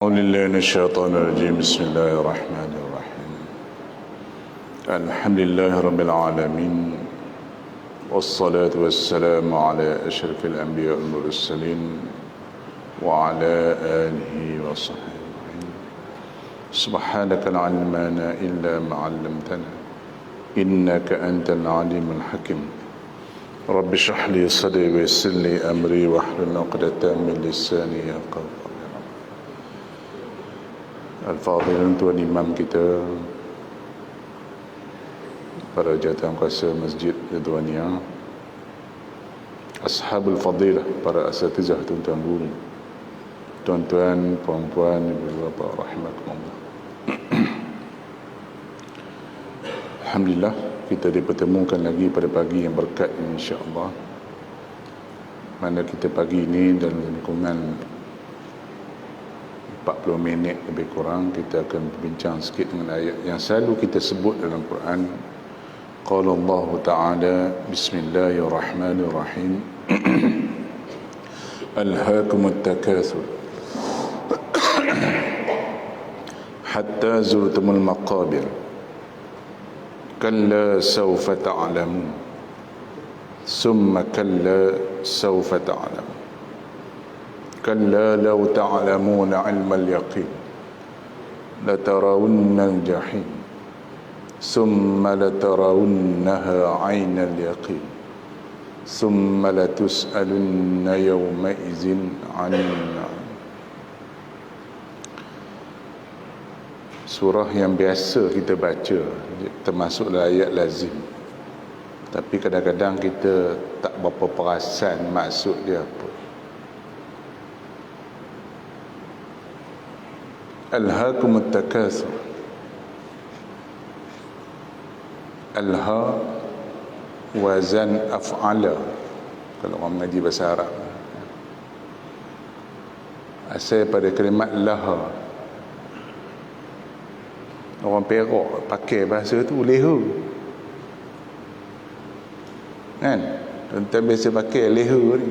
أعوذ بالله من الشيطان الرجيم. بسم الله الرحمن الرحيم. الحمد لله رب العالمين، والصلاة والسلام على أشرف الأنبياء والمرسلين وعلى آله وصحبه أجمعين. سبحانك لا علم لنا إلا ما علمتنا إنك أنت العليم الحكيم. رب اشرح لي صدري ويسر لي أمري واحلل عقدة من لساني يفقهوا. Al-Fadhil, Tuan Imam kita, para jawatan kuasa Masjid Ridwaniyah, Ashabul Fadilah, para asatizah, tuan-tuan guru, tuan-tuan, puan-puan, ibu bapa rahimakumullah. Alhamdulillah, kita dipertemukan lagi pada pagi yang berkat ini, insya-Allah. Mana kita pagi ini dalam lingkungan 40 minit lebih kurang, kita akan berbincang sikit dengan ayat yang selalu kita sebut dalam Quran. Qala Allah Ta'ala, Bismillahirrahmanirrahim. Alhaakumut takatsur hatta zurtumul maqabir kalla sawfa ta'lamun summa kalla sawfa ta'lamun كلا لو تعلمون علم اليقين لترون الجحيم ثم لترونها عين اليقين ثم لتسألن يومئذ عن النعيم. Surah yang biasa kita baca, termasuklah ayat lazim, tapi kadang-kadang kita tak berapa perasan maksud dia apa. Alhaakumut takatsur. Alha wazan af'ala kalau orang mengaji bahasa Arab, asal pada kalimat laha. Orang Perak pakai bahasa tu leha, kan? Tuan-tuan biasa pakai leha ni.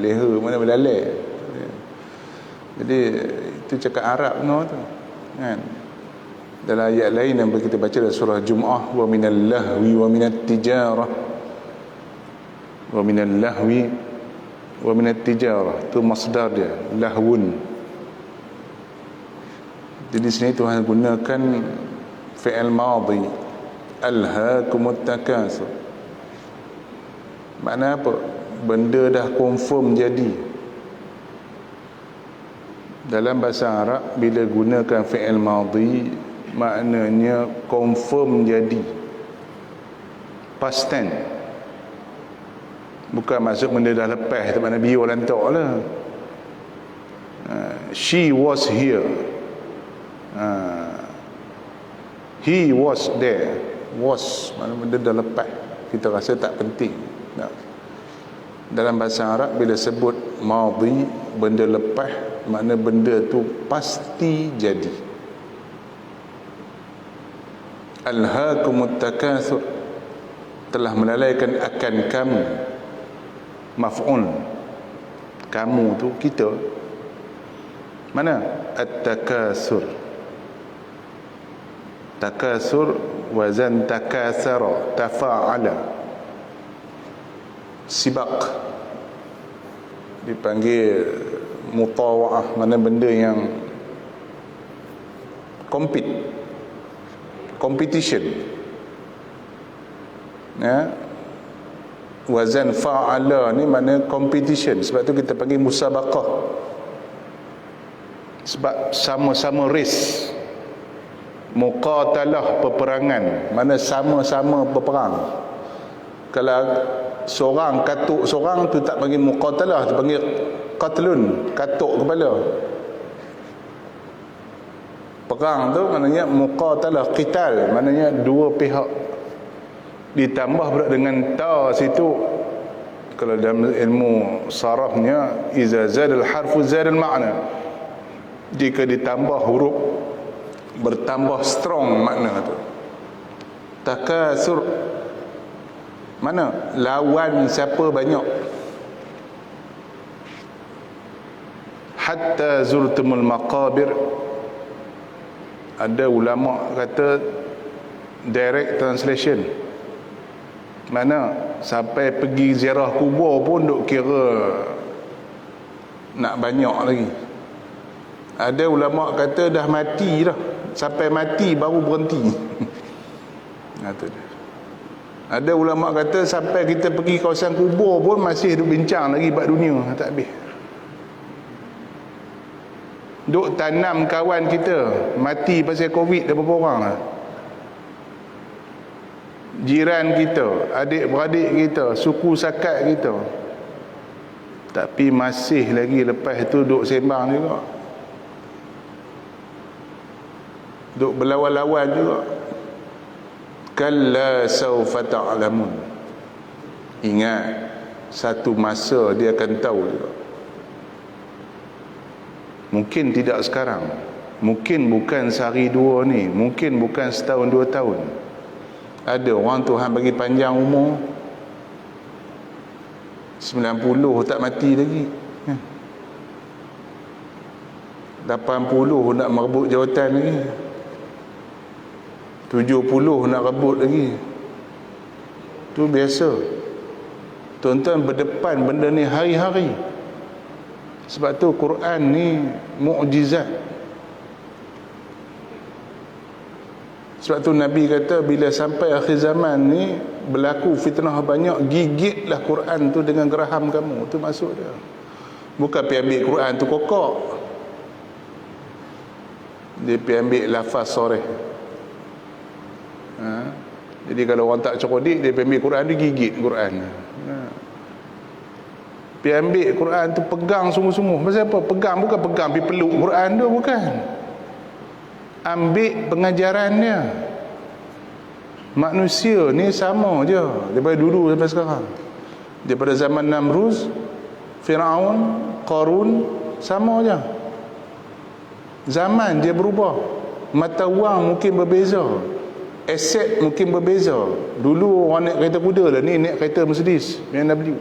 Leha mana belalai. Jadi itu cakap Arab no tu, kan? Dalam ayat lain yang kita baca dalam surah Jum'ah, wa minal lahwi wa minat tijarah, wa minal lahwi wa minat tijarah, tu masdar dia, lahwun. Jadi sini Tuhan gunakan fi'il madhi, alhaakumut takatsur. Makna apa? Benda dah confirm jadi. Dalam bahasa Arab, bila gunakan fi'il madhi, maknanya confirm jadi, past tense. Bukan maksud benda dah lepas, tak makna biar lantak lah. She was here, he was there. Was makna benda dah lepas, kita rasa tak penting. Dalam bahasa Arab, bila sebut madhi, benda lepas, makna benda tu pasti jadi. Alhaakumut takatsur, telah melalaikan akan kamu. Maf'ul, kamu tu kita. Mana? At-takatsur. Takatsur wazan takatsara, tafa'ala. Sibak dipanggil mutawa'ah, mana benda yang competition, ya. Wazan fa'ala ni mana competition, sebab tu kita panggil musabaqah, sebab sama-sama race. Muqatalah, peperangan, mana sama-sama berperang. Kalau seorang katuk seorang tu tak panggil muqatalah, tu panggil qatlun, katuk kepala. Perang tu maknanya muqatalah, qital, maknanya dua pihak. Ditambah pula dengan ta situ, kalau dalam ilmu sarafnya, iza zadal harfu zadal makna. Jika ditambah huruf, bertambah strong makna tu. Takatsur, mana lawan siapa banyak. hatta zurtumul maqabir. Ada ulama kata direct translation, mana sampai pergi ziarah kubur pun duk kira nak banyak lagi. Ada ulama kata dah mati dah, sampai mati baru berhenti. Itu dia. Ada ulama kata sampai kita pergi kawasan kubur pun masih duk bincang lagi bab dunia, tak habis. Duk tanam kawan kita mati pasal Covid dah berapa orang lah. Jiran kita, adik-beradik kita, suku sakat kita, tapi masih lagi lepas tu duk sembang juga, duk berlawan-lawan juga. Kalla sawfa ta'lamun. Ingat, satu masa dia akan tahu juga. Mungkin tidak sekarang, mungkin bukan sehari dua ni, mungkin bukan setahun dua tahun. Ada orang Tuhan bagi panjang umur 90 tak mati lagi, 80 nak merebut jawatan lagi, 70 nak rebut lagi. Tu biasa. Tuan-tuan berdepan benda ni hari-hari. Sebab tu Quran ni mukjizat. Sebab tu Nabi kata bila sampai akhir zaman ni berlaku fitnah banyak, gigitlah Quran tu dengan geraham kamu. Tu maksud dia. Bukan pergi ambil Quran tu kokok, dia pergi ambil lafaz soreh. Jadi kalau orang tak cerdik, dia pergi ambil Quran, dia gigit Quran. Pergi ambil Quran tu pegang sungguh-sungguh. Pasal apa? Pegang bukan pegang pergi peluk Quran tu, bukan. Ambil pengajarannya. Manusia ni sama je daripada dulu sampai sekarang. Daripada zaman Namrus, Firaun, Qarun, sama je. Zaman dia berubah, mata wang mungkin berbeza, aset mungkin berbeza. Dulu orang naik kereta kuda lah, ni naik kereta Mercedes BMW.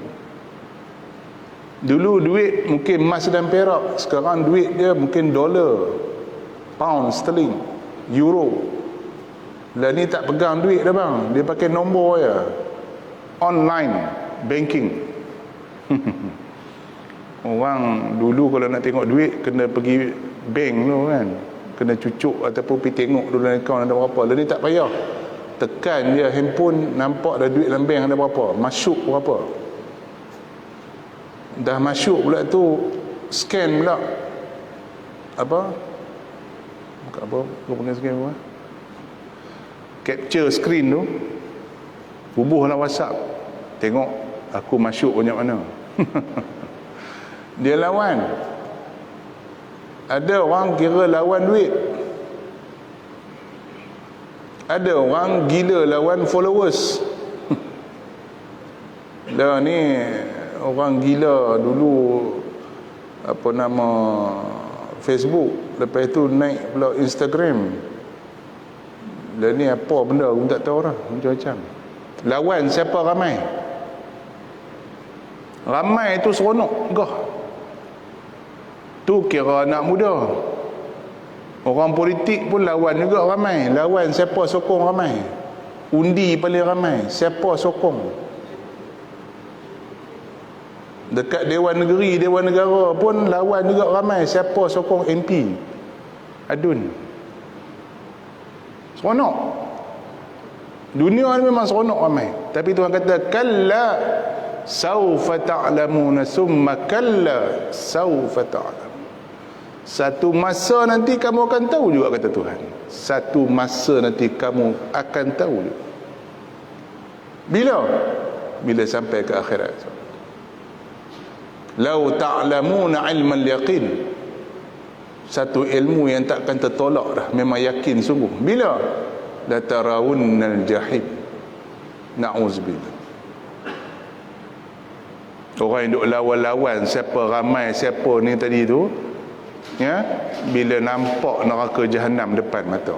Dulu duit mungkin emas dan perak, sekarang duit dia mungkin dolar, pound sterling, euro. Lah ni tak pegang duit dah bang, dia pakai nombor je, online banking. Orang dulu kalau nak tengok duit kena pergi bank tu kan, kena cucuk ataupun pergi tengok dulu dalam akaun ada berapa. Lah ni tak payah, tekan je handphone, nampak dah duit dalam bank ada berapa, masuk berapa. Dah masuk pula tu, scan pula apa, bukan apa, aku panggil scan apa, capture screen tu, bubuhlah WhatsApp, tengok aku masuk banyak mana. Dia lawan. Ada orang kira lawan duit, ada orang gila lawan followers. Dah ni orang gila dulu apa nama Facebook, lepas tu naik pula Instagram. Dan ni apa benda aku tak tahu lah, macam-macam. Lawan siapa ramai? Ramai tu seronok gah. Tu kira anak muda. Orang politik pun lawan juga ramai. Lawan siapa sokong ramai. Undi paling ramai, siapa sokong. Dekat Dewan Negeri, Dewan Negara pun lawan juga ramai, siapa sokong MP. Adun. Seronok. Dunia ni memang seronok ramai. Tapi Tuhan kata kalla saufa ta'lamuna summa kalla saufa ta'lamun. Satu masa nanti kamu akan tahu juga, kata Tuhan. Satu masa nanti kamu akan tahu juga. Bila? Bila sampai ke akhirat. Lau ta'lamuna ilmal yaqin. Satu ilmu yang takkan tertolak dah, memang yakin sungguh. Bila? La tarawunnal jahim. Na'uzubillah. Orang yang duk lawan-lawan siapa ramai siapa ni tadi tu, ya, bila nampak neraka jahanam depan mata.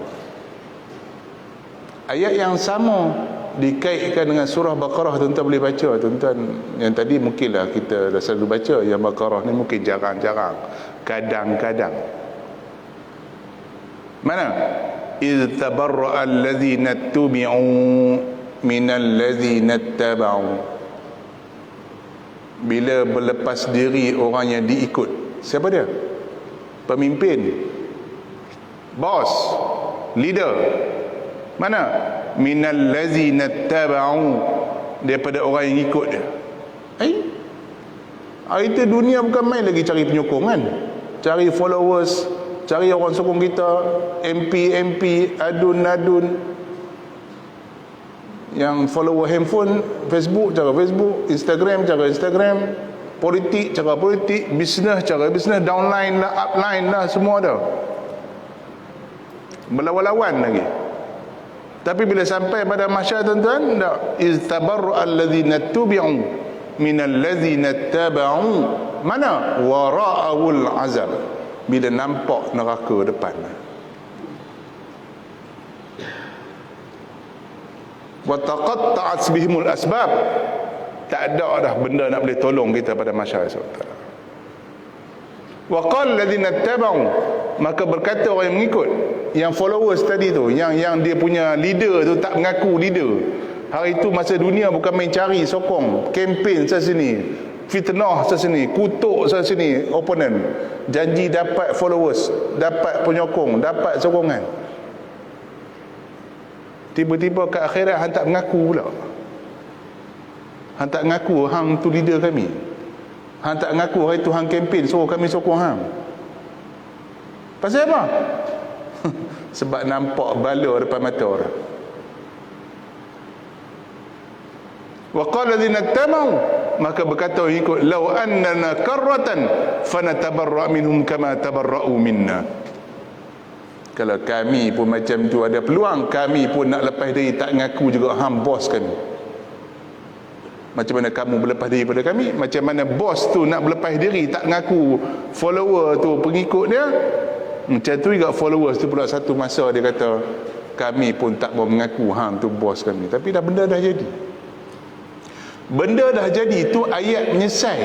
Ayat yang sama dikaitkan dengan surah Baqarah, tuan-tuan boleh baca. Tuan-tuan yang tadi mungkinlah kita dah selalu baca, yang Baqarah ni mungkin jarang-jarang, kadang-kadang. Mana? إِذْ تَبَرَّأَ الَّذِينَ اتُّبِعُوا مِنَ الَّذِينَ اتَّبَعُوا. Bila berlepas diri orang yang diikut. Siapa dia? Pemimpin, bos, leader. Mana? Minal ladzina taba'u, daripada orang yang ikut dia. Hari itu dunia bukan main lagi cari penyokong kan, cari followers, cari orang sokong kita, MP, adun, yang follower handphone, Facebook cara Facebook, Instagram cara Instagram, politik cara politik, bisnes cara bisnes, downline lah, upline lah, semua ada. Berlawan-lawan lagi. Tapi bila sampai pada mahsyar, tuan-tuan, tak, istabarra alladzina tubi'u minal ladzina taba'u. Mana? Wara'ul azab. Bila nampak neraka depan. Wa taqatta'at bihimul asbab. Tak ada dah benda nak boleh tolong kita pada mahsyar esok. Wa qala alladzina taba'u, maka berkata orang yang mengikut, yang followers tadi tu, yang dia punya leader tu tak mengaku leader. Hari itu masa dunia bukan main cari sokong, kempen sana sini, fitnah sana sini, kutuk sana sini opponent, janji dapat followers, dapat penyokong, dapat sokongan. Tiba-tiba ke akhirat hang tak mengaku pula. Hang tak mengaku hang tu leader kami. Hang tak mengaku hari tu hang kempen suruh kami sokong hang. Pasal apa? Sebab nampak bala depan mata orang. Wa qala alladzina tamau, maka berkata ikut, law annana karratan fanatabarra minhum kama tabarra'u minna. Kalau kami pun macam tu ada peluang, kami pun nak lepas diri, tak ngaku juga hang bos kami. Macam mana kamu berlepas diri pada kami, macam mana bos tu nak berlepas diri, tak ngaku follower tu pengikut dia. Macam tu juga followers tu pula satu masa dia kata, kami pun tak mau mengaku hang tu bos kami. Tapi dah benda dah jadi. Benda dah jadi tu ayat menyesal.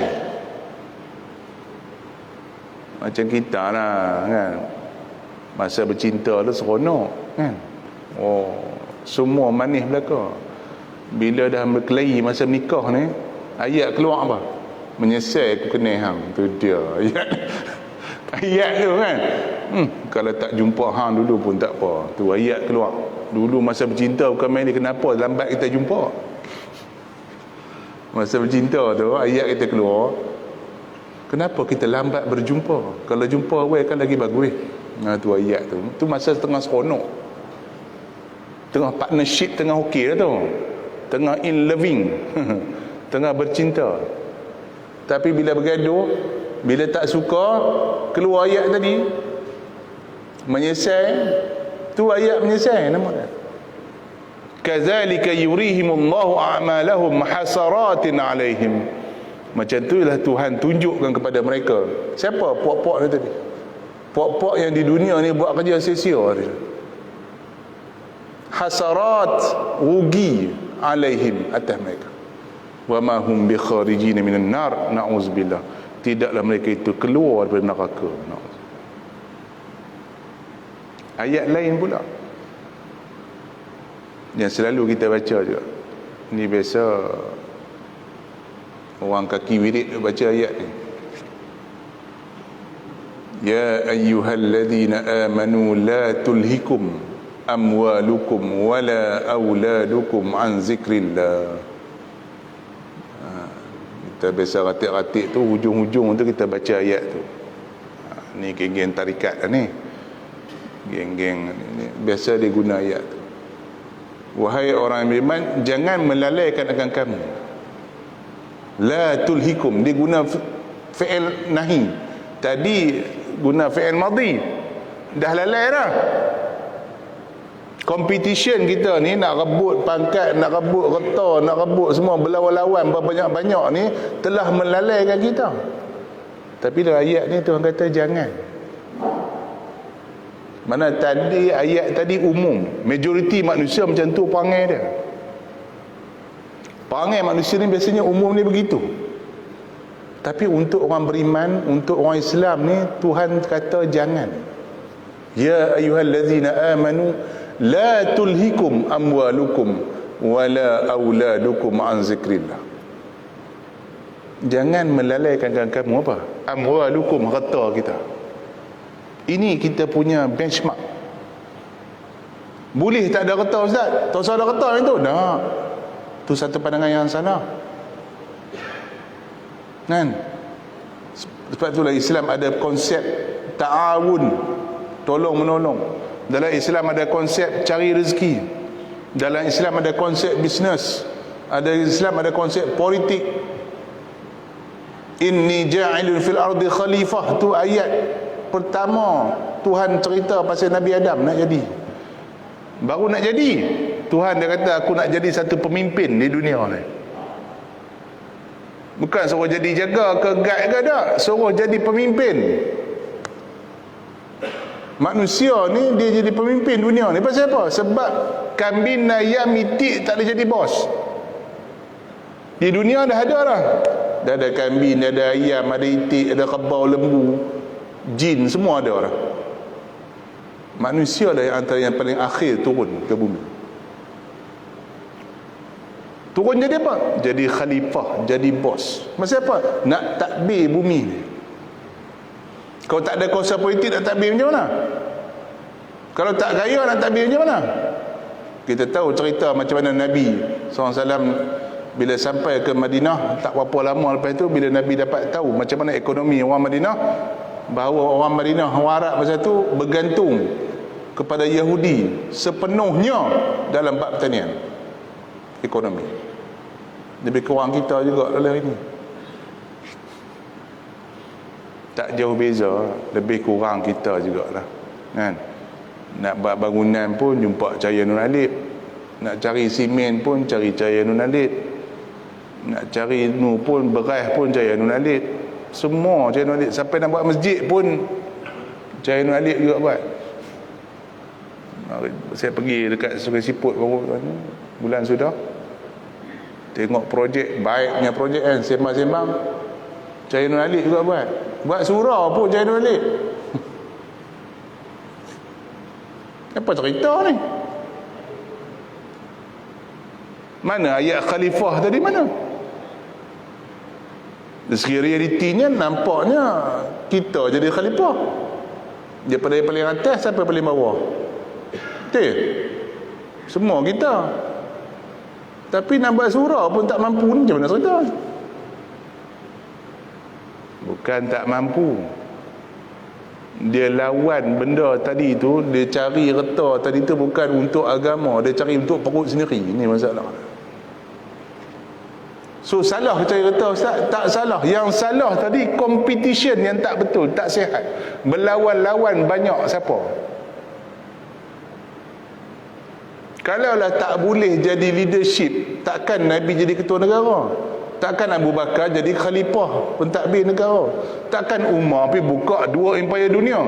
Macam kita lah kan, masa bercinta tu seronok kan. Oh, semua manis belaka. Bila dah berkelahi masa menikah ni, ayat keluar apa? Menyesal aku kenal hang. Tu dia ayat. Ayat tu kan. Kalau tak jumpa hang dulu pun tak apa. Tu ayat keluar. Dulu masa bercinta bukan main ni, kenapa lambat kita jumpa? Masa bercinta tu ayat kita keluar, kenapa kita lambat berjumpa? Kalau jumpa awal kan lagi bagus. Tu ayat tu. Tu masa tengah seronok, tengah partnership, tengah okey lah tu, tengah in loving tengah bercinta. Tapi bila bergaduh, bila tak suka, keluar ayat tadi, menyesal. Tu ayat menyesal nama dia. Kadzalika yurihimullahu a'malahum hasaratin alaihim. Macam itulah Tuhan tunjukkan kepada mereka. Siapa puak-puak ni tadi? Puak-puak yang di dunia ni buat kerja sia-sia dia. Hasarat, rugi alaihim, atas mereka. Wa ma hum bi kharijin minan nar, na'uzubillah. Tidaklah mereka itu keluar daripada neraka. Ayat lain pula yang selalu kita baca juga. Ni biasa orang kaki wirid baca ayat ni. Ya ayyuhalladzina amanu la tulhikum amwalukum wala auladukum an zikrillah. Kita biasa ratik-ratik tu, hujung-hujung tu kita baca ayat tu. Ni geng-geng tarikat lah ni, geng-geng ni, biasa dia guna ayat tu. Wahai orang yang beriman, jangan melalaikan akan kamu. La tulhikum, dia guna fi'il nahi. Tadi guna fi'il madhi, dah lalai dah. Competition kita ni nak rebut pangkat, nak rebut reta, nak rebut semua, berlawan-lawan berbanyak-banyak ni telah melalaikan kita. Tapi dalam ayat ni Tuhan kata jangan. Mana tadi ayat tadi umum, majoriti manusia macam tu perangai dia. Perangai manusia ni biasanya umum ni begitu. Tapi untuk orang beriman, untuk orang Islam ni, Tuhan kata jangan. Ya ayyuhallazina amanu la tulhikum amwalukum wala auladukum an zikrillah. Jangan melalaikan kamu apa? Amwalukum, harta kita. Ini kita punya benchmark. Boleh tak ada harta, Ustaz? Tak usah ada harta itu. Tak. Itu satu pandangan yang salah. Kan? Sebab itulah Islam ada konsep ta'awun, tolong menolong. Dalam Islam ada konsep cari rezeki. Dalam Islam ada konsep bisnes. Islam ada konsep politik. Inni ja'ilun fil ardi khalifah. Tu ayat pertama Tuhan cerita pasal Nabi Adam nak jadi. Baru nak jadi, Tuhan dia kata aku nak jadi satu pemimpin di dunia ni. Bukan suruh jadi jaga ke guide ke tak, suruh jadi pemimpin. Manusia ni dia jadi pemimpin dunia ni. Pasal apa? Sebab kambing ayam itik tak boleh jadi bos. Di dunia dah ada dah. Dah ada kambing, dah ada ayam, ada itik, ada kebau, lembu, jin, semua ada dah. Manusia lah yang antara yang paling akhir turun ke bumi. Turun jadi apa? Jadi khalifah, jadi bos. Maksud apa? Nak takbir bumi ni. Kalau tak ada kuasa politik nak takbir macam mana? Kalau tak kaya nak takbir macam mana? Kita tahu cerita macam mana Nabi SAW bila sampai ke Madinah, tak berapa lama lepas itu, bila Nabi dapat tahu macam mana ekonomi orang Madinah, bahawa orang Madinah, orang Arab masa tu bergantung kepada Yahudi sepenuhnya dalam bab pertanian, ekonomi. Lebih kurang kita juga dalam ini. Tak jauh beza, lebih kurang kita jugalah. Kan? Nak buat bangunan pun jumpa cahaya Nur Alif. Nak cari simen pun cari cahaya Nur Alif. Nak cari pun beras pun cahaya Nur Alif. Semua cahaya Nur Alif. Sampai nak buat masjid pun cahaya Nur Alif juga buat. Saya pergi dekat Sungai Siput baru bulan sudah, tengok projek, baiknya projek kan, sembang-sembang cahaya Nur Alif juga buat surau pun cahaya Nur Alif. Apa cerita ni? Mana ayat khalifah tadi mana? Dari segi realitinya nampaknya kita jadi khalifah, daripada yang paling atas sampai paling bawah. Betul? Semua kita. Tapi nak buat surau pun tak mampu ni, macam mana cerita? Bukan tak mampu. Dia lawan benda tadi tu, dia cari reta tadi tu bukan untuk agama, dia cari untuk perut sendiri. Ini masalah. So salah cari reta, Ustaz? Tak salah. Yang salah tadi competition yang tak betul, tak sihat. Berlawan-lawan banyak siapa? Kalaulah tak boleh jadi leadership, takkan Nabi jadi ketua negara, takkan Abu Bakar jadi khalifah pentadbir negara, takkan Umar pergi buka 2 empire dunia.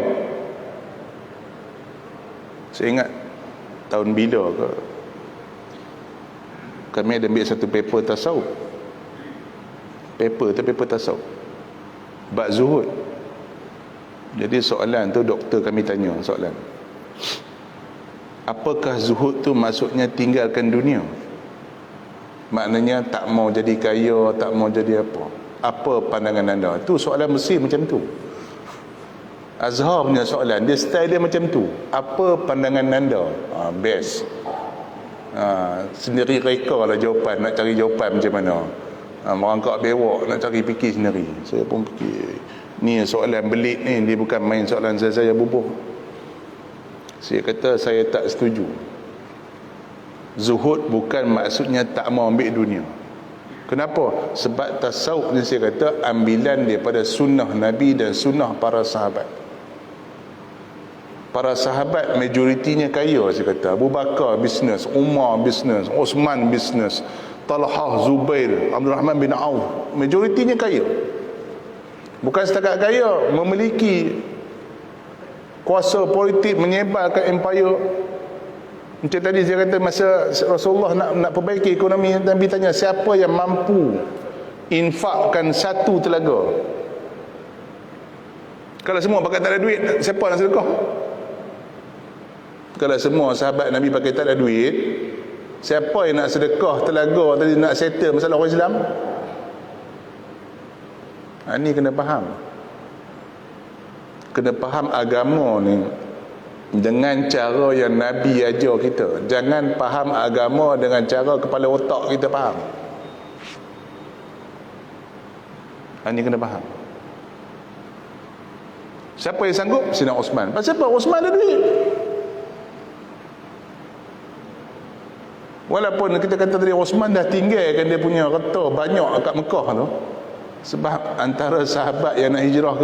Saya ingat tahun bila ke, kami ada ambil satu paper tasawuf, paper tasawuf bab zuhud. Jadi soalan tu doktor kami tanya soalan, apakah zuhud tu maksudnya tinggalkan dunia? Maknanya tak mau jadi kaya, tak mau jadi apa. Apa pandangan anda? Tu soalan Mesir macam tu. Azhar punya soalan, dia style dia macam tu. Apa pandangan anda? Best. Sendiri reka lah jawapan, nak cari jawapan macam mana. Merangkak bewak, nak cari fikir sendiri. Saya pun fikir, ni soalan belit ni, dia bukan main soalan saya bubuh. Saya kata saya tak setuju. Zuhud bukan maksudnya tak mau ambil dunia. Kenapa? Sebab tasawuf ni saya kata ambilan daripada sunnah Nabi dan sunnah para sahabat. Para sahabat majoritinya kaya, saya kata. Abu Bakar bisnes, Umar bisnes, Osman bisnes, Talhah, Zubair, Abdul Rahman bin Auf, majoritinya kaya. Bukan setakat kaya, memiliki kuasa politik, menyebarkan empire. Macam tadi saya kata masa Rasulullah nak perbaiki ekonomi, Nabi tanya siapa yang mampu infakkan satu telaga. Kalau semua pakai tak ada duit, siapa nak sedekah? Kalau semua sahabat Nabi pakai tak ada duit, siapa yang nak sedekah telaga tadi, nak settle masalah orang Islam? Ini kena faham. Kena faham agama ni dengan cara yang Nabi ajar kita. Jangan faham agama dengan cara kepala otak kita faham. Ini kena faham. Siapa yang sanggup? Sina Osman. Pasal apa? Osman ada duit. Walaupun kita kata tadi Osman dah tinggalkan dia punya harta banyak kat Mekah tu, sebab antara sahabat yang nak hijrah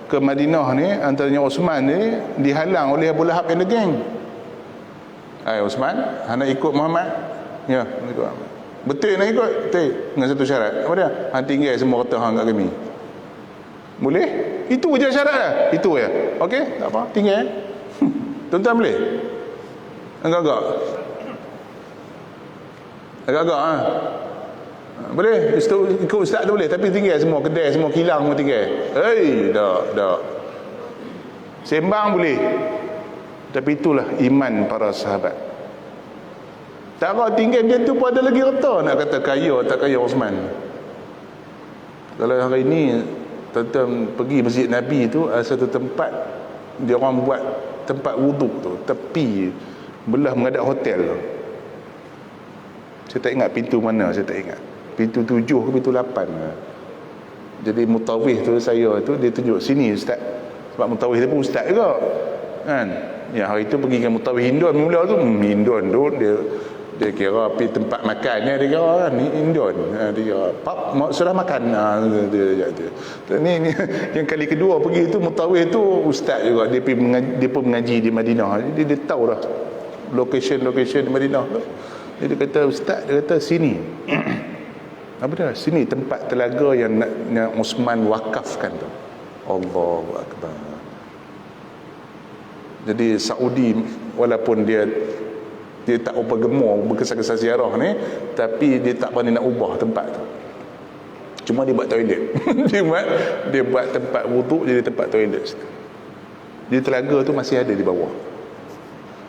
ke Madinah ni, antaranya Osman ni dihalang oleh Abu Lahab and the gang. Hai Osman, hang nak ikut Muhammad? Ya, nak ikut Muhammad. Betul nak ikut? Betul. Dengan satu syarat. Apa dia? Hang tinggal semua harta hang kat kami. Boleh? Itu je syarat dah. Itu je. Okey, tak apa. Tinggal. Tuan-tuan boleh? Agak-agak. Agak-agak ha? Boleh? Ikut ustaz tu boleh. Tapi tinggal semua kedai, semua kilang semua tinggal. Hei, tak. Sembang boleh. Tapi itulah iman para sahabat. Tak kau tinggal macam tu pun ada lagi harta. Nak kata kaya tak kaya Osman. Kalau hari ni tuan-tuan pergi masjid Nabi tu, ada satu tempat dia orang buat tempat wuduk tu, tepi belah menghadap hotel tu. Saya tak ingat pintu mana, saya tak ingat. Pintu 7 ke pintu 8. Jadi mutawif tu saya tu, dia tunjuk sini ustaz. Sebab mutawif dia pun ustaz juga. Kan? Ya, hari tu pergi ke mutawif Hindun mula tu, Hindun tu dia kira pergi tempat makannya, dia kira kan Hindun. Dia kira pap sudah makan. Ni yang kali kedua pergi tu mutawif tu ustaz juga. Dia pun mengaji di Madinah. Jadi dia tahu dah location di Madinah tu. Dia kata ustaz, dia kata sini. Apa dia? Sini tempat telaga yang Osman wakafkan tu. Allahu Akbar. Jadi Saudi walaupun dia tak apa gemar berkesan-kesan ziarah ni, tapi dia tak berani nak ubah tempat tu. Cuma dia buat toilet. dia buat tempat wuduk jadi tempat toilet situ. Di telaga tu masih ada di bawah.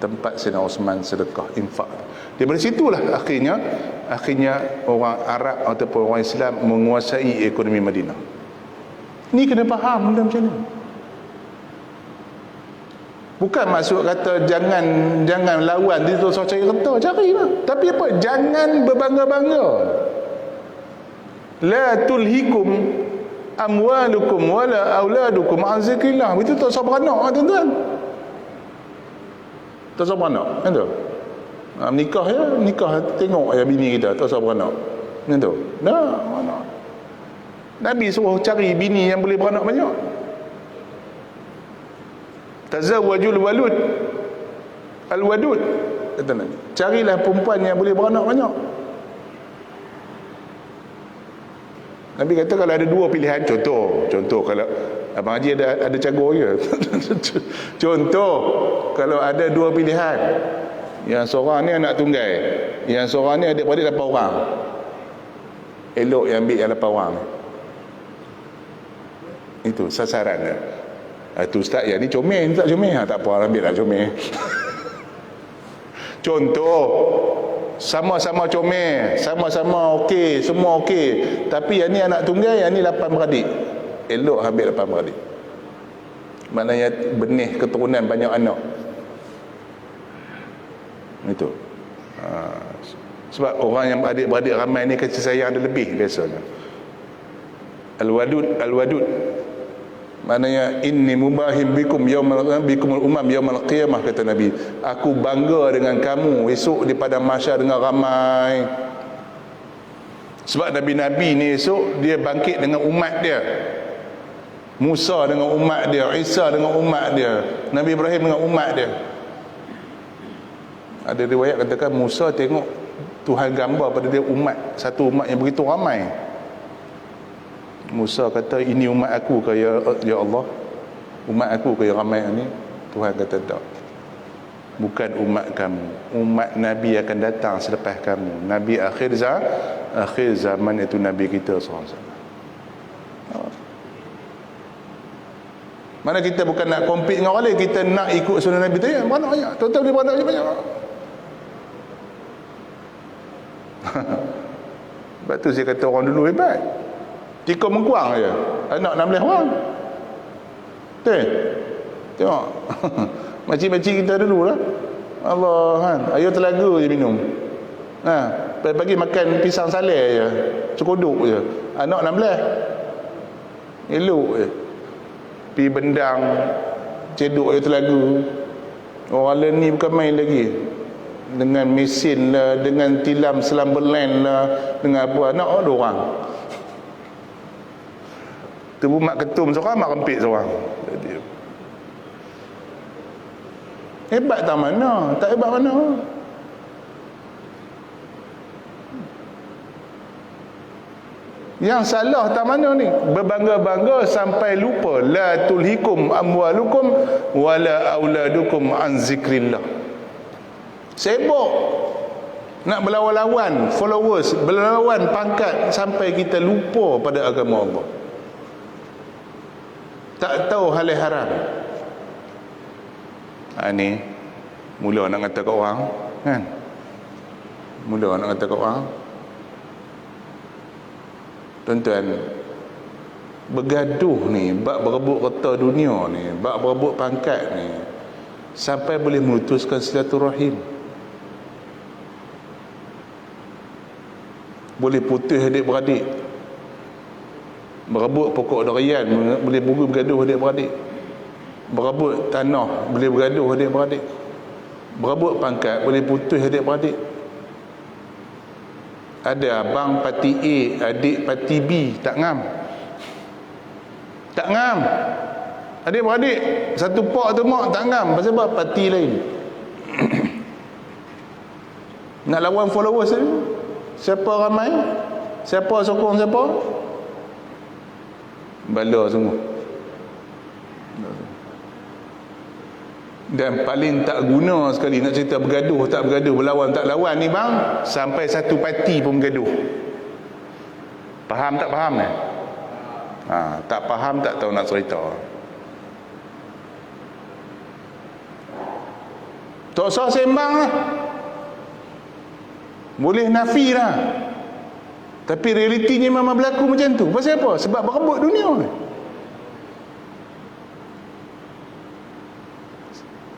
Tempat Sayyidina Osman sedekah, infak. Daripada situlah akhirnya orang Arab ataupun orang Islam menguasai ekonomi Madinah. Ni kena faham benda macam ni. Bukan maksud kata jangan lawan dia terus cari harta, carilah. Tapi apa? Jangan berbangga-bangga. La tulhikum amwalukum wala auladukum an zikrillah. Itu tak sabar anak tuan-tuan. Tak sabar anak, kan tu? Menikah ya, nikah tengok ya bini kita tak sabar anak. Kan tu? Dah, anak. Nabi suruh cari bini yang boleh beranak banyak. Tazawwajul walud al-wadud, kata Nabi. Carilah perempuan yang boleh beranak banyak. Nabi kata kalau ada dua pilihan, contoh kalau Abang Haji ada cagur ke? Contoh kalau ada dua pilihan, yang seorang ni anak tunggal, yang seorang ni adik-beradik 8 orang, elok yang ambil yang 8 orang. Itu sasaran dia. Tu ustaz yang ni comel, tak comel? Tak apa, ambil lah comel. Contoh, sama-sama comel, sama-sama okey, semua okey, tapi yang ni anak tunggal, yang ni 8 beradik, elok ambil 8 beradik. Maknanya benih keturunan banyak anak. Itu sebab orang yang adik-beradik ramai ni kasih sayang ada lebih biasanya. Al-wadud maknanya inni mubahim bikum bikumul umam yaumal qiyamah, kata Nabi. Aku bangga dengan kamu esok di padang mahsyar dengan ramai. Sebab Nabi-Nabi ni esok dia bangkit dengan umat dia. Musa dengan umat dia, Isa dengan umat dia, Nabi Ibrahim dengan umat dia. Ada riwayat katakan Musa tengok Tuhan gambar pada dia umat, satu umat yang begitu ramai. Musa kata, ini umat aku ke ya Allah? Umat aku ke yang ramai ni? Tuhan kata tak. bukan umat kamu. Umat Nabi akan datang selepas kamu. Nabi akhir zaman itu Nabi kita SAW. Mana kita bukan nak compete dengan orang lain, kita nak ikut sunnah Nabi tu ya. Mana ayat? Tuan-tuan boleh beranak banyak. Sebab tu saya kata orang dulu hebat. Tika mengkuang je. Anak 16 orang. Betul? Tengok. Makcik-makcik kita dulu lah. Allah kan. Air telaga je minum. Pagi-pagi makan pisang saleh je. Cekodok je. Anak 16. Elok je. Pergi bendang, cedok air telaga. Orang lain ni bukan main lagi. Dengan mesin lah, dengan tilam selambelan lah, dengan apa. Nak ada orang. Tu pun mak ketum seorang, mak rempit seorang. Hebat tak mana? Tak hebat mana? Yang salah tak mana ni? Berbangga-bangga sampai lupa. La tulhikum amwalukum wala auladukum an zikrillah. Sibuk nak berlawan-lawan followers, berlawan pangkat sampai kita lupa pada agama Allah. Tak tahu hal yang haram. Ni mula nak kata kat orang kan? Mula nak kata kat orang. Tuan-tuan, bergaduh ni, bab berebut harta dunia ni, bab berebut pangkat ni, sampai boleh memutuskan silaturahim. Boleh putus adik-beradik. Berebut pokok durian, boleh bergaduh adik-beradik. Berebut tanah, boleh bergaduh adik-beradik. Berebut pangkat, boleh putus adik-beradik. Ada abang parti A, adik parti B, tak ngam. Tak ngam. Adik-beradik satu pak tu mak tak ngam. Pasal apa? Parti lain. Nak lawan followers ni. Siapa ramai? Siapa sokong siapa? Bala sungguh. Dan paling tak guna sekali nak cerita bergaduh tak bergaduh, berlawan tak lawan ni bang, sampai satu parti pun bergaduh. Faham tak faham ni? Tak faham tak tahu nak cerita. Tak usah sembang lah. Boleh nafi lah. Tapi realitinya memang berlaku macam tu. Pasal apa? Sebab berebut dunia ni.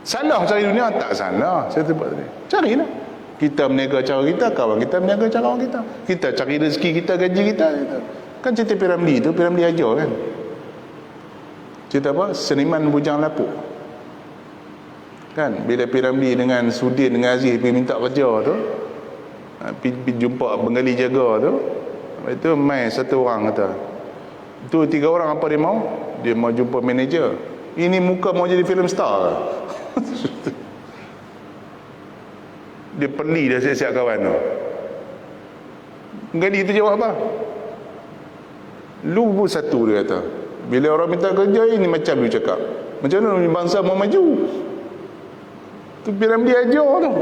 Salah cari dunia? Tak salah. Saya sebut tadi, carilah. Kita meniaga cara kita, kawan kita meniaga cara orang kita. Kita cari rezeki kita, gaji kita. Kan cerita Piramli tu, Piramli ajar kan. Cerita apa? Seniman bujang lapuk. Kan bila Piramli dengan Sudin dengan Aziz pergi minta kerja tu, pergi jumpa penggali jaga tu, itu mai satu orang kata, tu 3 orang apa dia mau? Dia mau jumpa manager. Ini muka mau jadi film star. Dia peli dah siap-siap kawan tu. Penggali tu jawab apa? Lu pun satu, dia kata. Bila orang minta kerja ini macam lu cakap. Macam mana bangsa mau maju? Tu Piramli ajar tu.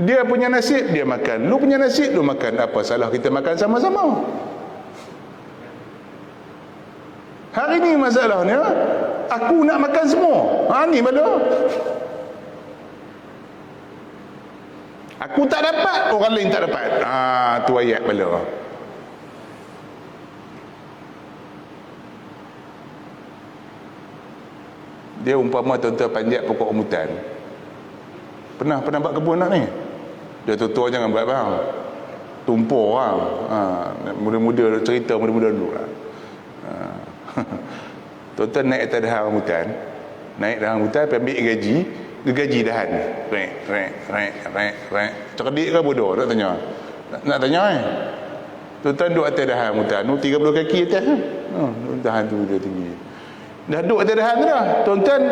Dia punya nasib dia makan, lu punya nasib lu makan. Apa salah kita makan sama-sama? Hari ni masalahnya aku nak makan semua. Ni bala. Aku tak dapat, orang lain tak dapat. Tu ayat bala. Dia umpama tuan-tuan panjat pokok rambutan. Pernah buat kebun nak ni? Dia tua-tua jangan buat bang. Tumpur lah. Muda-muda cerita muda-muda dulu lah. Tuan-tuan naik atas dahan rambutan. Naik dahan rambutan, ambil gaji. Gaji dahan. Rek. Cerdik ke bodoh? Tak tanya. Nak tanya Tuan-tuan duduk atas dahan rambutan. 30 kaki atas. Dahan tu dia tinggi. Dah duduk atas dahan tu dah. Tuan-tuan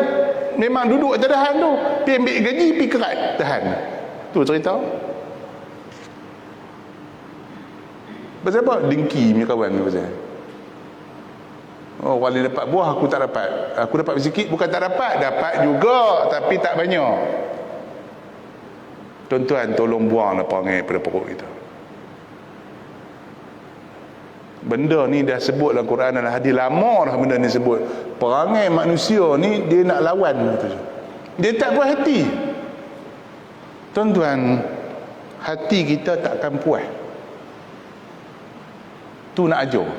memang duduk atas dahan tu. Pergi ambil gaji, pergi kerat dahan. Tu cerita. Pasal apa? Dengki punya kawan tu pasal. Oh, wali dapat buah, aku tak dapat. Aku dapat sikit, bukan tak dapat, dapat juga tapi tak banyak. Tuan-tuan, tolong buanglah perangai pada pokok kita. Benda ni dah sebut dalam Quran dan hadis, lama dah benda ni sebut. Perangai manusia ni dia nak lawan, dia tak puas hati. Tuan-tuan, hati kita takkan puas. Tu nak ajar.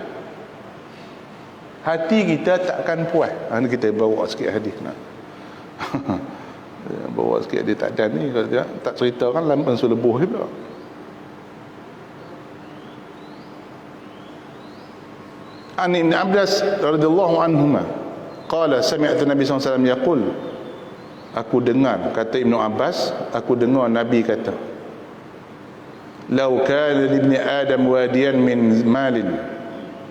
Hati kita takkan puas. Kita bawa sikit hadis nak. Bawa sikit hadis tak ada ni, kalau tak cerita kan lamban sulebuh pula. An Ibn Abbas radhiyallahu anhuma qala sami'tu Nabi sallallahu alaihi wasallam yaqul, aku dengar, kata Ibn Abbas, aku dengar Nabi kata, lau kana li ibni adam wadiyan min malin,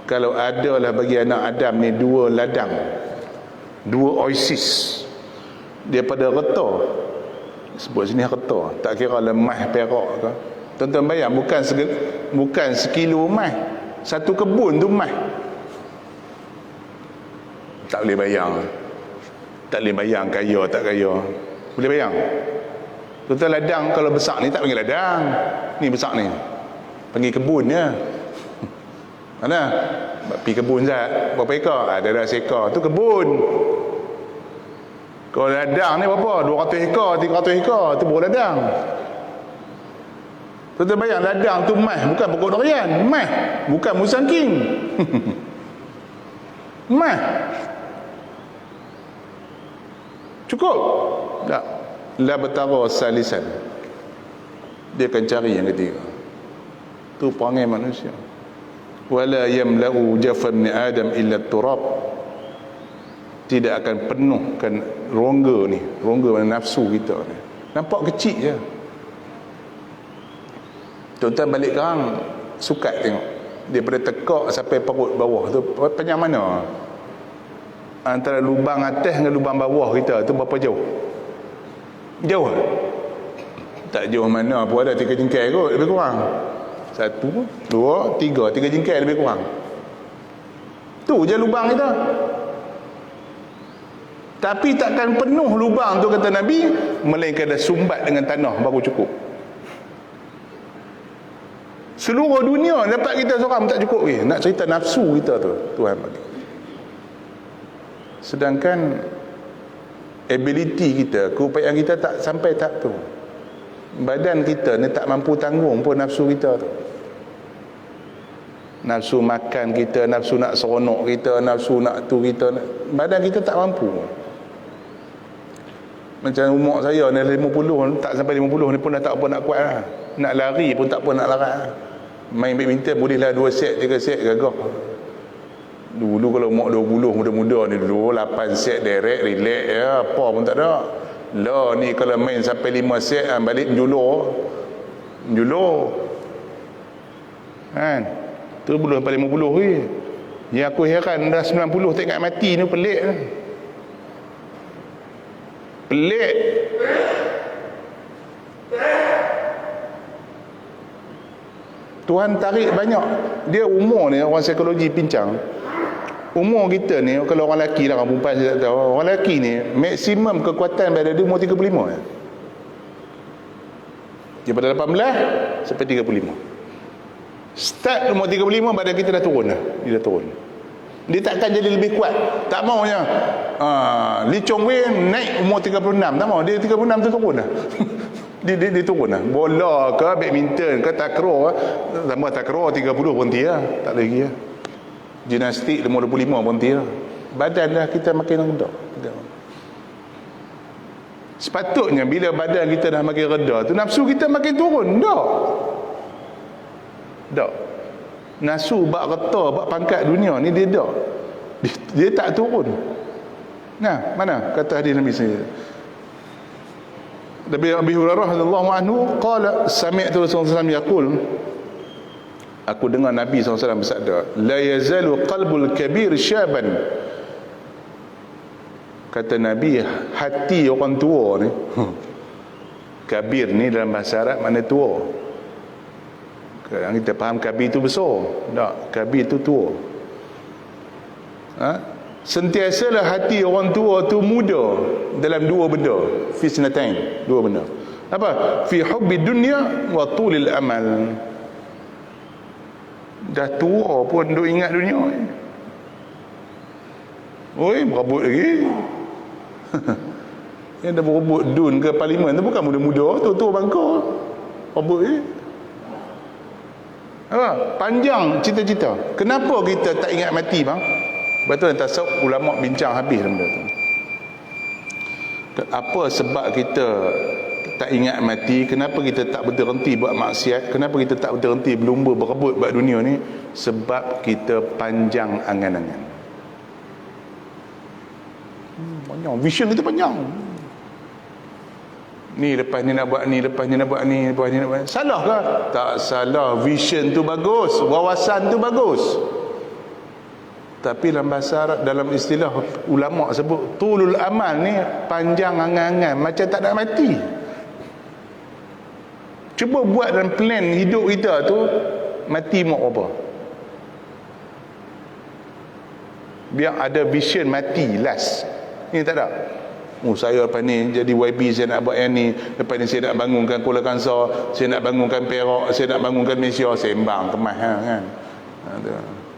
kalau adalah bagi anak Adam ni dua ladang, dua oasis daripada reta, sebut sini reta, tak kira lemah perak ke. Tuan-tuan bayang, bukan sekilo emas, satu kebun tu emas. Tak boleh bayang. Tak boleh bayang kaya tak kaya. Boleh bayang? Tuan-tuan, ladang kalau besar ni tak panggil ladang. Ni besar ni, panggil kebun je. Mana? Pergi kebun Zat, berapa ekar? Ada 100 ekar, tu kebun. Kalau ladang ni berapa? 200 ekar, 300 ekar, tu baru ladang. Tuan-tuan bayang, ladang tu emas, bukan pokok durian, emas, bukan musangking. Emas. Cukup? Tak. La betara salisan. Dia akan cari yang ketiga. Tu perangai manusia. Wala yamla'u jafan ni Adam illa turab. Tidak akan penuhkan rongga ni, rongga mana nafsu kita ni. Nampak kecil je. Tuan-tuan balik sekarang, sukat tengok. Daripada tekak sampai perut bawah tu panjang mana? Antara lubang atas dengan lubang bawah kita tu berapa jauh? Jauh? Tak jauh mana pun, ada 3 jengkal kot, lebih kurang. 1, 2, 3 jengkal lebih kurang. Tu je lubang kita. Tapi takkan penuh lubang tu, kata Nabi, melainkan dah sumbat dengan tanah baru cukup. Seluruh dunia dapat kita seorang tak cukup lagi. Nak cerita nafsu kita tu, Tuhan bagi. Sedangkan ability kita, keupayaan kita tak sampai tak tu. Badan kita ni tak mampu tanggung pun nafsu kita tu. Nafsu makan kita, nafsu nak seronok kita, nafsu nak tu kita, badan kita tak mampu. Macam umur saya ni 50, tak sampai 50 ni pun dah tak apa nak kuat lah. Nak lari pun tak apa nak larat lah. Main badminton bolehlah 2 set 3 set gagah. Dulu kalau umur 20 muda-muda ni dulu 8 set direct relax ya, apa pun tak ada. Lah ni kalau main sampai 5 set balik menjulur kan. Tu belum sampai 50 ni. Yang aku heran dah 90 tak ingat mati ni, pelik lah. Pelik. Tuhan tarik banyak. Dia umur ni, orang psikologi pincang, umur kita ni, kalau orang lelaki lah, orang perempuan saya tak tahu, orang lelaki ni maksimum kekuatan pada dia umur 35 ya. Daripada 18 sampai 35. Start umur 35 badan kita dah turun dah. Dia dah turun. Dia takkan jadi lebih kuat. Tak maunya. Lee Chong Wei naik umur 36. Tak mau. Dia 36 tu turun dah. dia turun dah. Bola ke, badminton ke, takraw, tambah takraw 30 berhenti lah. Tak lagi lah. Gimnastik umur 25 berhenti lah. Badan dah kita makin rendah. Sepatutnya bila badan kita dah makin reda tu, nafsu kita makin turun. Tak. Nafsu bak reta, bak pangkat dunia ni dia tak. Dia tak turun. Nah, mana kata hadis Nabi sendiri. Nabi Abi Hurairah radhiyallahu anhu qala sami'tu Rasulullah SAW yaqul, aku dengar Nabi SAW bersabda, la yazalu qalbul kabir syaban. Kata Nabi, hati orang tua ni, kabir ni dalam bahasa Arab makna tua. Kadang kita faham kabir tu besar. Tak, kabir tu tua. Sentiasalah hati orang tua tu muda dalam dua benda, fisnatain, dua benda. Apa? Fi hubbi dunya wa tulil amal. Dah tua pun duk ingat dunia. Oi, berabut lagi. Yang dah berebut dun ke parlimen tu bukan muda-muda, tua-tua bangka. Berebut lagi. Apa? Panjang cita-cita. Kenapa kita tak ingat mati bang? Betul tasawuf ulama bincang habis benda tu. Apa sebab kita tak ingat mati? Kenapa kita tak berhenti buat maksiat? Kenapa kita tak berhenti berlumba berebut buat dunia ni? Sebab kita panjang angan-angan. Panjang, vision kita panjang. Ni lepas ni nak buat ni, lepas ni nak buat ni, lepas ni nak buat ni. Salah ke? Tak salah. Vision tu bagus, wawasan tu bagus. Tapi dalam bahasa Arab, dalam istilah ulama sebut tulul amal ni panjang angan-angan, macam tak nak mati. Cuba buat dalam plan hidup kita tu, mati mau apa? Biar ada vision mati last. Ini tak ada. Saya lepas ni jadi YB, saya nak buat yang ni. Lepas ni saya nak bangunkan Kuala Kangsar, saya nak bangunkan Perak, saya nak bangunkan Malaysia. Sembang kemas kan.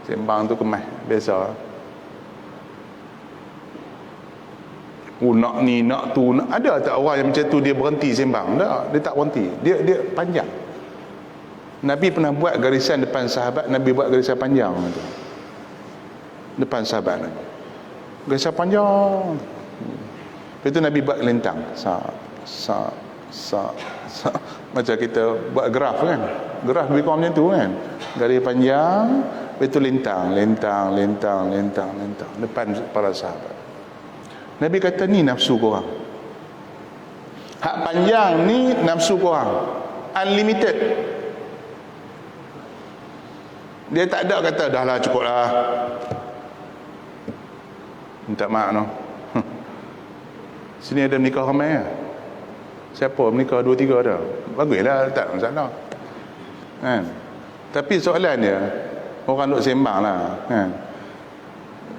Sembang tu kemas biasa. Nak ni, nak tu, nak. Ada tak orang yang macam tu dia berhenti sembang? Tak, dia tak berhenti. Dia panjang. Nabi pernah buat garisan depan sahabat, Nabi buat garisan panjang tu. Depan sahabat Nabi. Garisan panjang. Lepas tu Nabi buat lintang. Macam kita buat graf kan. Graf lebih kurang macam tu kan. Garis panjang, lepas tu lintang depan para sahabat. Nabi kata ni nafsu korang. Hak panjang ni nafsu korang. Unlimited. Dia tak ada kata dah lah cukup lah. Minta maaf no. Sini ada menikah ramai lah. Siapa menikah 2-3 dah. Baguslah, tak masalah kan. Tapi soalan dia, orang duk sembang lah kan.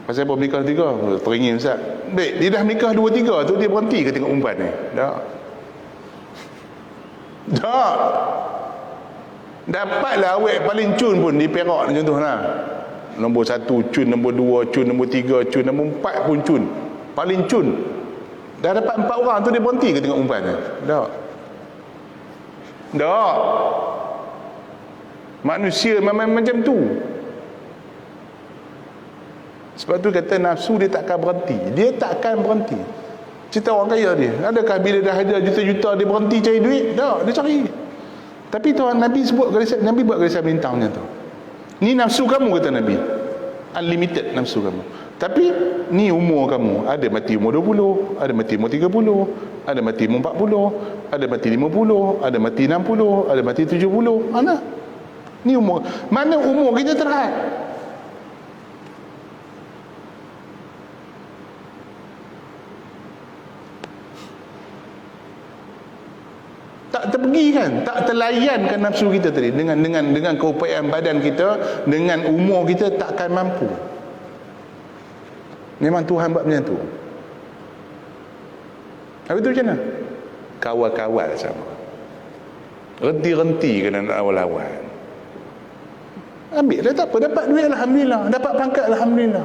Pasal apa menikah 3? Teringin Ustaz. Baik, dia dah menikah 2-3 tu, dia berhenti ke tengok umpan ni? Tak. Dapatlah awet paling cun pun di Perak ni contohlah. Nombor 1 cun, nombor 2 cun, nombor 3 cun, nombor 4 pun cun. Paling cun. Dah dapat 4 orang tu, dia berhenti ke tengok umpan ni? Tak. Tak. Manusia memang macam tu. Sebab tu kata nafsu dia takkan berhenti. Dia takkan berhenti. Cerita orang kaya dia, adakah bila dah ada juta-juta dia berhenti cari duit? Tak, dia cari. Tapi Tuhan Nabi sebut garisan, Nabi buat garisan bintang macam tu. Ni nafsu kamu kata Nabi. Unlimited nafsu kamu. Tapi ni umur kamu. Ada mati umur 20, ada mati umur 30, ada mati umur 40, ada mati 50, ada mati 60, ada mati 70. Mana? Ni umur. Mana umur kita terhad? Tak terpergi kan, tak terlayankan nafsu kita tadi dengan keupayaan badan kita, dengan umur kita takkan mampu. Memang Tuhan buat macam tu. Habis tu macam mana? Kawal-kawal sama. Renti-renti kena nak awal-awal. Ambil dah tak apa, dapat duit alhamdulillah, dapat pangkat alhamdulillah.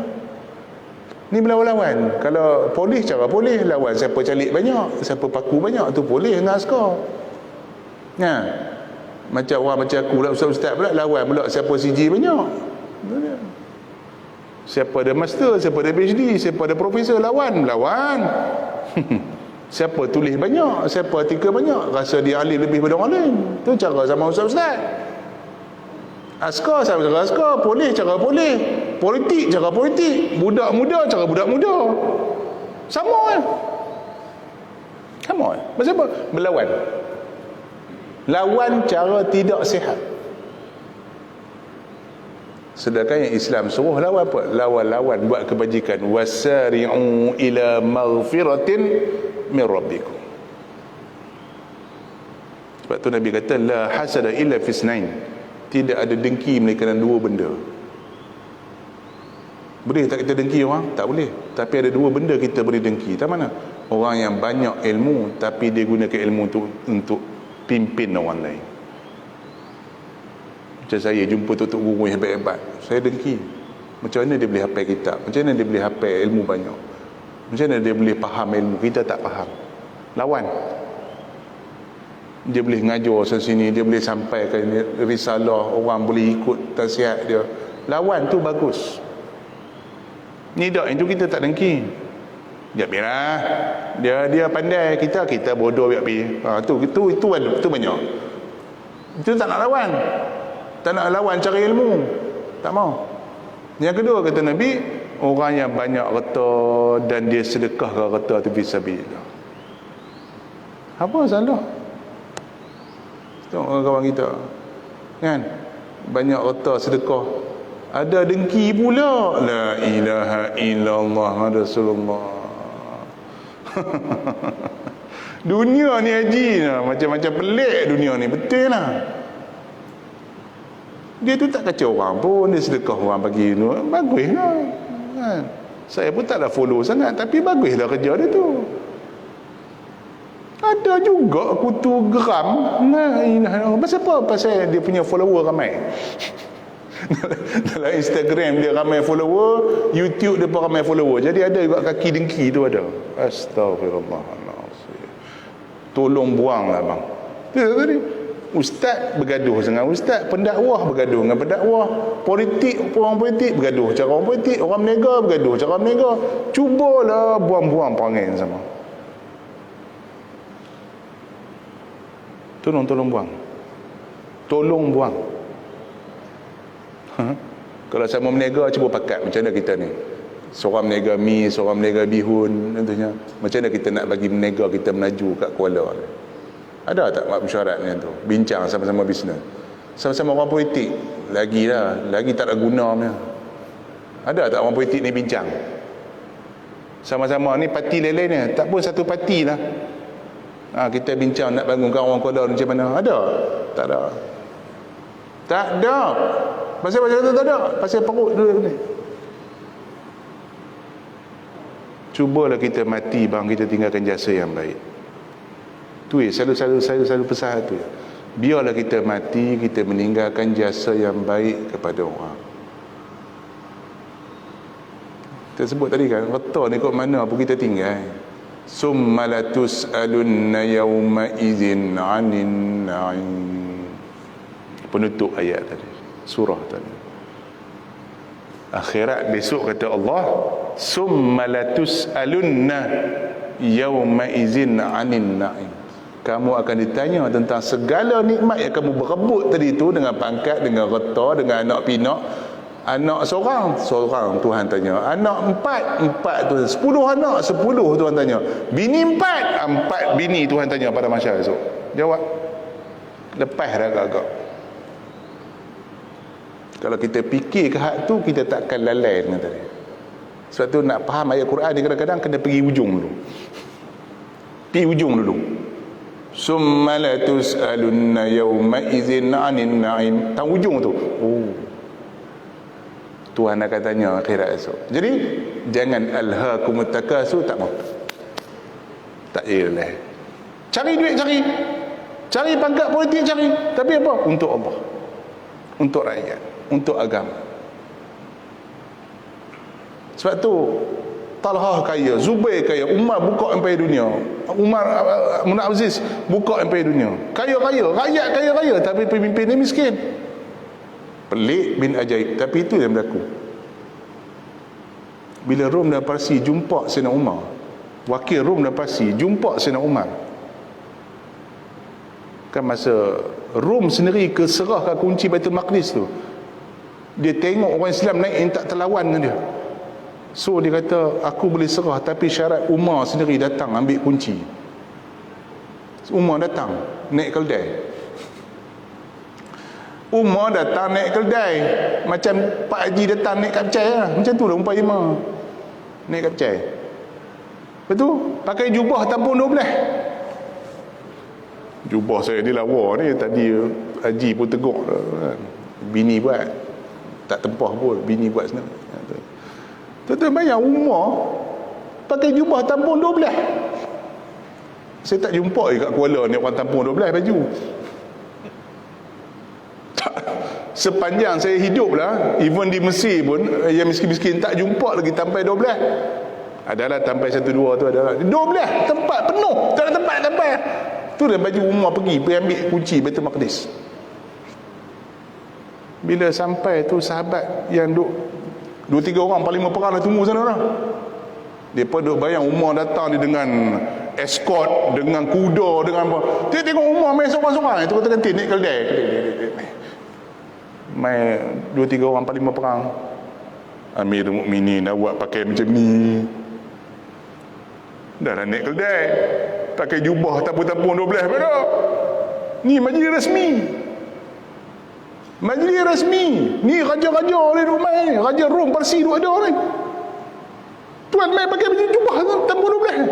Ni berlawan-lawan. Kalau polis cara polis, lawan siapa calik banyak, siapa paku banyak, tu polis dengan askar. Nah, macam orang macam aku lah, ustaz-ustaz pula lawan pula siapa CG banyak. Siapa ada master, siapa ada PhD, siapa ada profesor, lawan. Siapa tulis banyak, siapa artikel banyak, rasa dia alim lebih daripada orang lain. Tu cara sama ustaz-ustaz. Askar sama cara askar, polis cara polis, politik cara politik, budak muda cara budak muda. Sama kan? Sama kan? Macam apa? Berlawan. Lawan cara tidak sihat. Sedangkan yang Islam suruh lawan apa? Lawan-lawan buat kebajikan. Wasari'u ila maghfiratin min rabbikum. Sebab tu Nabi kata la hasada illa fisnain. Tidak ada dengki melainkan dua benda. Boleh tak kita dengki orang? Tak boleh. Tapi ada dua benda kita boleh dengki. Tak mana? Orang yang banyak ilmu tapi dia gunakan ilmu untuk pimpin orang lain. Macam saya jumpa tok guru yang hebat-hebat, saya dengki. Macam mana dia boleh hafal kitab? Macam mana dia boleh hafal ilmu banyak? Macam mana dia boleh faham ilmu? Kita tak faham. Lawan. Dia boleh ngajar sana sini, dia boleh sampaikan risalah, orang boleh ikut nasihat dia. Lawan tu bagus. Ni dak itu kita tak dengki. Biar dia pandai, kita bodoh biar pi. Tu banyak. Itu tak nak lawan. Tak nak lawan cari ilmu. Tak mau. Yang kedua kata Nabi, orang yang banyak harta dan dia sedekahkan harta tu fisabilillah. Apa salah? Tengok orang kawan kita kan, banyak harta sedekah, ada dengki pula. La ilaha illallah Rasulullah. Dunia ni haji lah, macam-macam pelik dunia ni, betul lah. Dia tu tak kacau orang pun, dia sedekah orang bagi tu, bagus lah kan? Saya pun taklah follow sangat, tapi baguslah kerja dia tu. Ada juga kutu geram. Pasal apa? Pasal dia punya follower ramai. Dalam Instagram dia ramai follower, YouTube dia pun ramai follower. Jadi ada juga kaki dengki tu ada. Astagfirullahaladzim. Tolong buanglah bang. Tadi ustaz bergaduh dengan ustaz, pendakwah bergaduh dengan pendakwah, orang politik bergaduh cara orang politik, orang berniaga bergaduh cara orang berniaga. Cubalah buang-buang perangai sama. Tolong buang. Tolong buang. Kalau sama berniaga, cuba pakat macam mana kita ni. Seorang berniaga mi, seorang berniaga bihun, tentunya. Macam mana kita nak bagi berniaga kita melaju kat Kuala ni? Ada tak mesyuarat ni tu? Bincang sama-sama bisnes. Sama-sama orang politik, lagi tak ada guna punya. Ada tak orang politik ni bincang? Sama-sama ni parti lain-lain ni, tak pun satu parti lah. Kita bincang nak bangunkan orang Kuala macam mana? Ada? Tak ada. Tak ada. Pasal tu tak ada. Pasal perut dulu ni. Cubalah kita mati bang, kita tinggalkan jasa yang baik. Tu selalu pesan tu. Biarlah kita mati, kita meninggalkan jasa yang baik kepada orang. Kita sebut tadi kan, harta ni kat mana pun kita tinggal. Summa latus'alunna yawma idzin 'anin na'im. Penutup ayat tadi, surah tadi. Akhirat besok kata Allah, summa latus'alunna yawma idzin 'anin na'im. Kamu akan ditanya tentang segala nikmat yang kamu berebut tadi tu, dengan pangkat, dengan harta, dengan anak pinak. Anak seorang Tuhan tanya. Anak empat Tuhan. 10 anak, 10 Tuhan tanya. Bini 4 bini Tuhan tanya pada masyarakat esok. Jawab. Lepas dah agak-agak. Kalau kita fikir ke hak tu, kita takkan lalai dengan tadi. Sebab tu nak faham ayat Quran ni kadang-kadang kena pergi ujung dulu. Pergi ujung dulu. Summa latus'alunna yawma idzin 'anin na'im. Tang ujung tu. Tuhan akan tanya akhirat esok. Jadi jangan alhaakumut takasur, tak mau. Tak jelah. Cari duit, cari pangkat politik, cari. Tapi apa? Untuk Allah, untuk rakyat, untuk agama. Sebab tu Talhah kaya, Zubair kaya, Umar buka empayar dunia, Umar Munaf Aziz buka empayar dunia. Kaya-kaya, rakyat kaya-kaya, tapi pemimpinnya miskin. Pelik bin ajaib. Tapi itu yang berlaku. Bila Rom dan Parsi jumpa Sayyidina Umar, wakil Rom dan Parsi jumpa Sayyidina Umar, kan masa Rom sendiri keserahkan kunci Baitul Maqdis tu, dia tengok orang Islam naik, tak terlawan dengan dia. So dia kata, aku boleh serah, tapi syarat Umar sendiri datang ambil kunci. Umar datang naik keldai. Umar datang naik keldai, macam Pak Haji datang naik kapcai lah. Macam tu lah umpama naik kapcai. Betul? Pakai jubah tampung 12. Jubah saya ni lawa ni. Tadi Haji pun tegur lah. Bini buat, tak tempah pun, bini buat sendiri. Tuan-tuan bayang umar pakai jubah tampung 12. Saya tak jumpa kat Kuala ni orang tampung 12 baju. Sepanjang saya hidup lah, even di Mesir pun yang miskin-miskin tak jumpa lagi sampai 12. Adalah sampai 1-2 tu adalah 12 tempat penuh, tak ada tempat sampai. Tu dah baju umar pergi ambil kunci Baitul Maqdis. Bila sampai tu sahabat yang duk 2-3 orang paling perang dah tunggu sana dah. Depa duk bayang Umar datang dia dengan escort, dengan kuda, dengan apa. Tengok Umar main seorang-seorang tu kata nanti naik keldai. Mai 2-3 orang paling perang. Amirul Mukminin awak pakai macam ni. Dah naik keldai. Pakai jubah tampung-tampung 12 dah. Ni majlis rasmi. Majlis rasmi. Ni raja-raja ni duk main. Raja Rom Parsi duk ada ni. Tuan main pakai baju jubah tampung 12.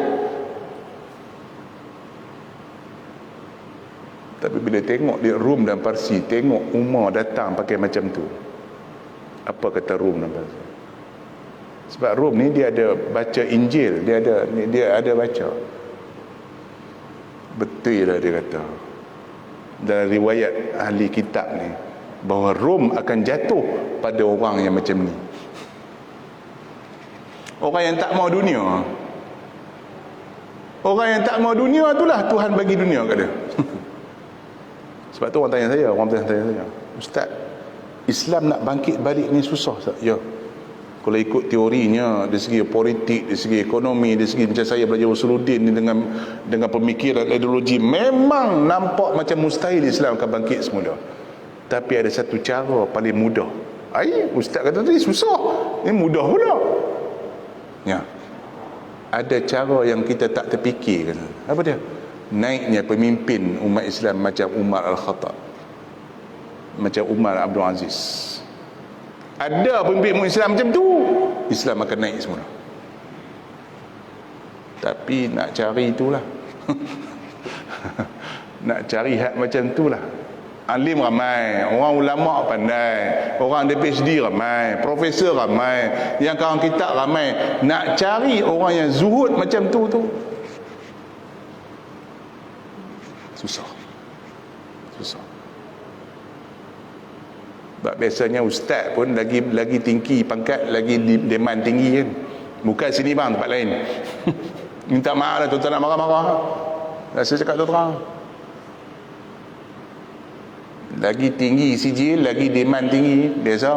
Tapi bila tengok di Rom dan Parsi, tengok Umar datang pakai macam tu, apa kata Rom dan Parsi? Sebab Rom ni dia ada baca Injil, dia ada baca. Betul lah dia kata dalam riwayat ahli kitab ni bahawa Rom akan jatuh pada orang yang macam ni, orang yang tak mau dunia. Orang yang tak mau dunia itulah Tuhan bagi dunia kat dia. Sebab tu orang tanya saya, Ustaz, Islam nak bangkit balik ni susah tak? Ya. Kalau ikut teorinya, dari segi politik, dari segi ekonomi, dari segi macam saya belajar Usuluddin ni dengan pemikiran ideologi, memang nampak macam mustahil Islam akan bangkit semula. Tapi ada satu cara paling mudah. Ustaz kata tadi susah, ni mudah pula. Ya. Ada cara yang kita tak terfikirkan. Apa dia? Naiknya pemimpin umat Islam macam Umar Al-Khattab, macam Umar Abdul Aziz. Ada pemimpin umat Islam macam tu, Islam akan naik semula. Tapi nak cari itulah. Nak cari hak macam itulah. Alim ramai, orang ulama pandai, orang ada PhD ramai, profesor ramai, yang kawan kitab ramai. Nak cari orang yang zuhud macam tu susah. Sebab biasanya ustaz pun lagi tinggi pangkat, lagi demand tinggi kan. Bukan sini bang, tempat lain. Minta maaf lah tuan-tuan nak marah-marah. Saya cakap terang. Lagi tinggi sijil, lagi demand tinggi, biasa.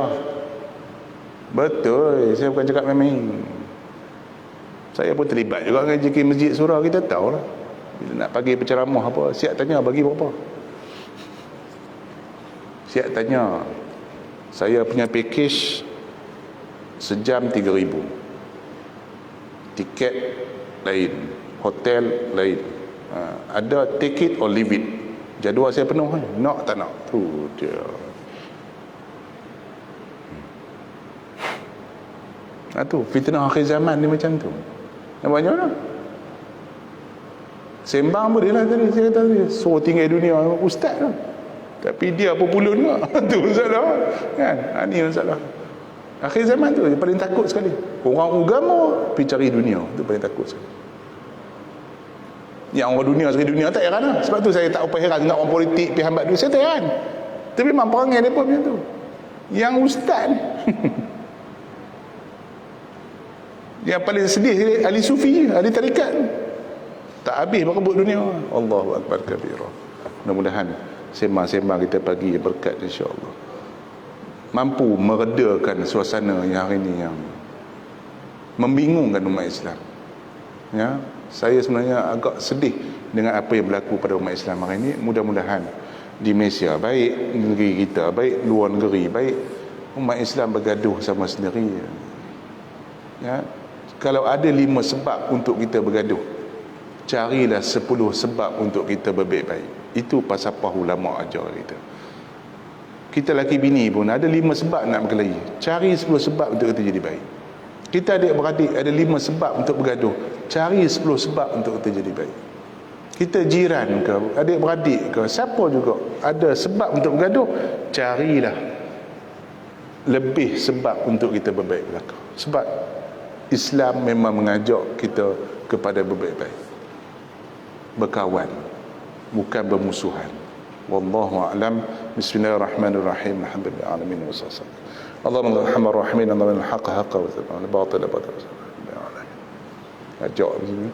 Betul, saya bukan cakap main-main. Saya pun terlibat juga dengan JK Masjid Surah, kita tahu lah. Bila nak bagi penceramah apa, siap tanya bagi berapa. Siap tanya. Saya punya package sejam 3,000. Tiket lain, hotel lain. Ada take it or leave it. Jadual saya penuh kan? Nak tak nak? Tu dia. Tu fitnah akhir zaman ni macam tu. Nampaknya lah. Sembang pun dia lah tadi. Saya kata tadi, so tinggal dunia ustaz lah. Tapi dia apa pulun juga. Tu masalah kan? Ini masalah. Akhir zaman tu yang paling takut sekali. Orang agama pergi cari dunia, tu paling takut sekali. Yang orang dunia cari dunia tak heran lah. Sebab tu saya tak apa heran dengan orang politik pergi hambat duit. Saya tak heran. Tapi memang perangai dia pun macam tu. Yang ustaz ni yang paling sedih ahli sufi, ahli tarikat, tak habis berebut dunia. Allahu akbar kabira. Mudah-mudahan sembang-sembang kita pagi berkat insya-Allah mampu meredakan suasana yang hari ini yang membingungkan umat Islam. Ya, saya sebenarnya agak sedih dengan apa yang berlaku pada umat Islam hari ini. Mudah-mudahan di Malaysia, baik negeri kita, baik luar negeri, baik umat Islam bergaduh sama sendiri. Ya, kalau ada 5 sebab untuk kita bergaduh, carilah 10 sebab untuk kita berbaik-baik. Itu falsafah ulama ajar kita. Kita laki bini pun ada 5 sebab nak berkelahi, cari 10 sebab untuk kita jadi baik. Kita adik-beradik ada 5 sebab untuk bergaduh, cari 10 sebab untuk kita jadi baik. Kita jiran ke, adik-beradik ke, siapa juga ada sebab untuk bergaduh, carilah lebih sebab untuk kita berbaik belakang. Sebab Islam memang mengajak kita kepada berbaik-baik, berkawan, bukan bermusuhan. Wallahu a'lam. Bismillahirrahmanirrahim. Alhamdulillah alamin wassallam. Allahumma arhamar rahimin, Allahumma al-haqqa haqqa wa al-batila batila. Ajak begini.